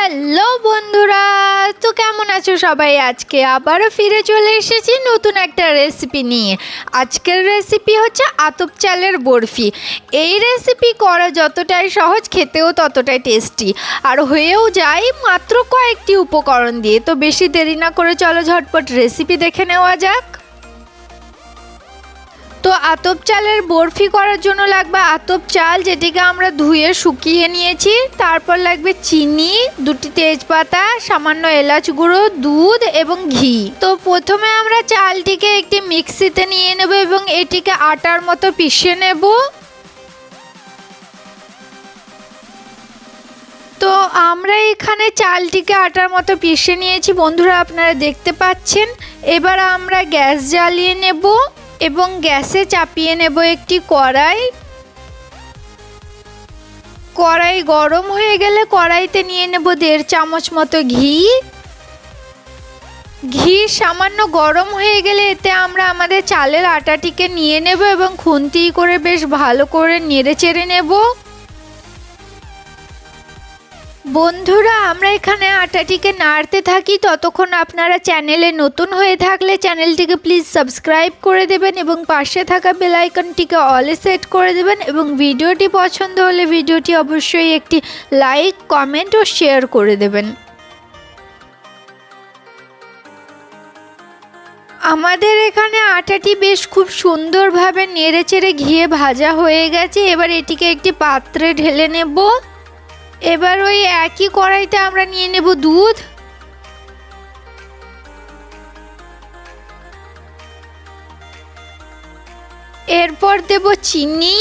Hello বন্ধুরা, তো কেমন আছো সবাই? আজকে আবারও ফিরে চলে এসেছি নতুন একটা রেসিপি নিয়ে। আজকের রেসিপি হচ্ছে আতপ চালের বরফি। এই রেসিপি করা যতটাই সহজ, খেতেও ততটাই টেস্টি, আর হয়েও যায় মাত্র কয়েকটি উপকরণ দিয়ে। তো বেশি দেরি না করে চলো ঝটপট রেসিপি দেখে নেওয়া যাক। তো আতপ চালের বরফি করার জন্য লাগবে আতপ চাল, যেটিকে আমরা ধুয়ে শুকিয়ে নিয়েছি। তারপর লাগবে চিনি, 2টি তেজপাতা, সামান্য এলাচ গুঁড়ো, দুধ এবং ঘি। তো প্রথমে আমরা চালটিকে একটি মিক্সিতে নিয়ে নেব এবং এটিকে আটার মতো পিষে নেব। তো আমরা এখানে চালটিকে আটার মতো পিষে নিয়েছি বন্ধুরা, আপনারা দেখতে পাচ্ছেন। এবার আমরা গ্যাস জ্বালিয়ে নেব এবং গ্যাসে চাপিয়ে নেব একটি কড়াই। কড়াই গরম হয়ে গেলে কড়াইতে নিয়ে নেব 1.5 চামচ মতো ঘি। ঘি সামান্য গরম হয়ে গেলে এতে আমরা আমাদের চালের আটাটিকে নিয়ে নেব এবং খুন্তি করে বেশ ভালো করে নেড়ে চেড়ে নেব। বন্ধুরা, আমরা এখানে আটাটিকে নাড়তে থাকি। ততক্ষণ আপনারা চ্যানেলে নতুন হয়ে থাকলে চ্যানেলটিকে প্লিজ সাবস্ক্রাইব করে দেবেন এবং পাশে থাকা বেল আইকনটিকে অলে সেট করে দেবেন, এবং ভিডিওটি পছন্দ হলে ভিডিওটি অবশ্যই একটি লাইক, কমেন্ট ও শেয়ার করে দেবেন। আমাদের এখানে আটাটি বেশ খুব সুন্দরভাবে নেড়ে চেড়ে ঘিয়ে ভাজা হয়ে গেছে। এবার এটিকে একটি পাত্রে ঢেলে নেব। এবার ওই একই কড়াইতে আমরা নিয়ে নেব দুধ। এরপর দেব চিনি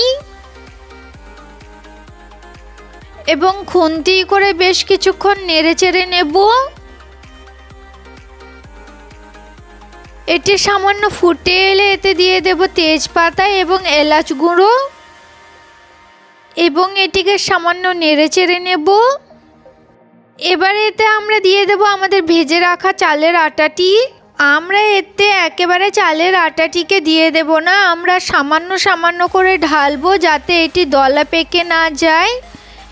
এবং খুন্তি করে বেশ কিছুক্ষণ নেড়ে চেড়ে নেব। এটি সামান্য ফুটে এলে এতে দিয়ে দেব তেজপাতা এবং এলাচ গুঁড়ো এবং এটিকে সামান্য নেড়ে চেড়ে নেব। এবার এতে আমরা দিয়ে দেব আমাদের ভেজে রাখা চালের আটাটি। আমরা এতে একেবারে চালের আটাটিকে দিয়ে দেব না, আমরা সামান্য সামান্য করে ঢালবো, যাতে এটি দলা পেকে না যায়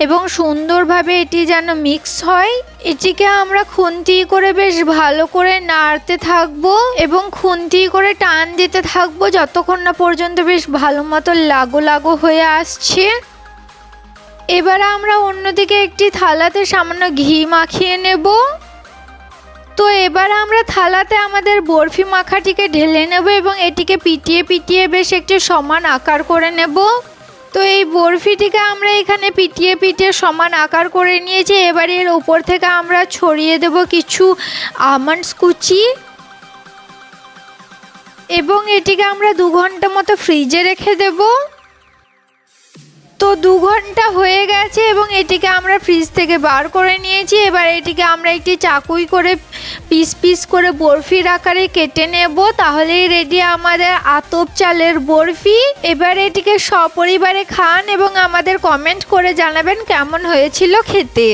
এবং সুন্দরভাবে এটি যেন মিক্স হয়। এটিকে আমরা খুন্তি করে বেশ ভালো করে নাড়তে থাকবো এবং খুন্তি করে টান দিতে থাকবো যতক্ষণ না পর্যন্ত বেশ ভালো মতো লাগো লাগো হয়ে আসছে। এবার আমরা অন্যদিকে একটি থালাতে সামান্য ঘি মাখিয়ে নেব। তো এবার আমরা থালাতে আমাদের বরফি মাখাটিকে ঢেলে নেব এবং এটিকে পিটিয়ে পিটিয়ে বেশ একটি সমান আকার করে নেব। তো এই বরফিটিকে আমরা এখানে পিটিয়ে পিটিয়ে সমান আকার করে নিয়েছি। এবার এর উপর থেকে আমরা ছড়িয়ে দেব কিছু আমন্ডস কুচি এবং এটিকে আমরা 2 ঘন্টা মতো ফ্রিজে রেখে দেব। তো 2 ঘন্টা হয়ে গেছে এবং এটিকে আমরা ফ্রিজ থেকে বার করে নিয়েছি। এবার এটিকে আমরা একটি চাকুই করে পিস পিস করে বরফির আকারে কেটে নেব। তাহলেই রেডি আমাদের আতপ চালের বরফি। এবার এটিকে সপরিবারে খান এবং আমাদের কমেন্ট করে জানাবেন কেমন হয়েছিল খেতে।